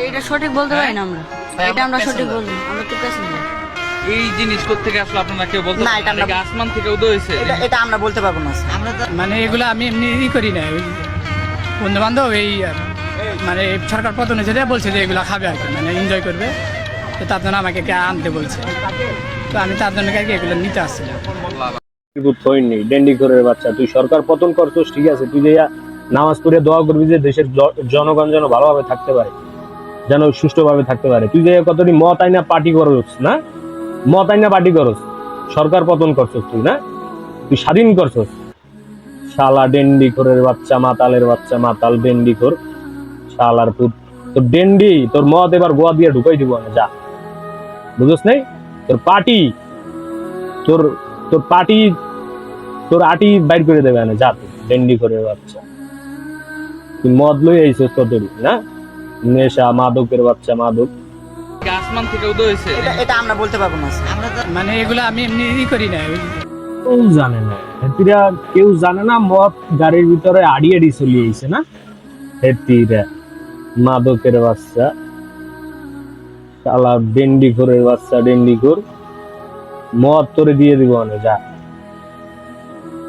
এটা সঠিক বলতে পারি না আমরা, এটা আমরা সঠিক বলবো, আমরা তো প্যাসেঞ্জার। এই জিনিস থেকে আসলে আপনারা কেউ বলতে না, পারেন এটা না, নাকি আসমান থেকে উদয় হয়েছে? এটা আমরা বলতে পারবো না স্যার। আমরা তো মানে এগুলো আমি এমনি করি না, বন্ধু বান্ধব এই মানে সরকার পতনে যেটা বলছে যে এগুলো খাবে আর কি, মানে এনজয় করবে, তো তার জন্য আমাকে আনতে বলছে, তো আমি তার জন্য আর কি এগুলো নিতে আসছিলাম। হয়নি ডেন্ডি করে বাচ্চা, তুই সরকার পতন করছিস ঠিক আছে, তুই যে নামাজ পড়ে দোয়া করবি যে দেশের জনগণ যেন ভালোভাবে থাকতে পারে, যেন সুষ্ঠুভাবে থাকতে পারে। তুই যে কতটি মত আইনা পার্টি করছ না, মত আইনা পার্টি করছ, সরকার পতন করছিস তুই না, তুই স্বাধীন করছিস। শালা ডেন্ডি খোরের বাচ্চা, মাতালের বাচ্চা, মাতাল ডেন্ডি খোর শালার পুত। তোর ডেন্ডি তোর মত এবার গোয়া দিয়ে ঢুকাই দিব না, যা, বুঝছ নাই? তোর পার্টি তোর তোর পার্টি তোর আটি বাইর করে দেবে না, যা তুই ডেন্ডি খোরের বাচ্চা। তুই মদ লই আইছিস কতরি না, নেশা মাদকের বাচ্চা, মাদক। আসমান থেকে উদয় হয়েছে? এটা আমরা বলতে পারবো না স্যার। আমরা তো মানে এগুলো আমি এমনি করি না। কেউ জানে না, হেতিরা কেউ জানে না মদ গাড়ির ভিতরে আড়িয়ে চলে আইছে না, হেতিরা মাদকের বাচ্চা, শালা ডেন্ডি খোরের বাচ্চা, ডেন্ডি খোর। মদ তোরে দিয়ে দিব না, যা।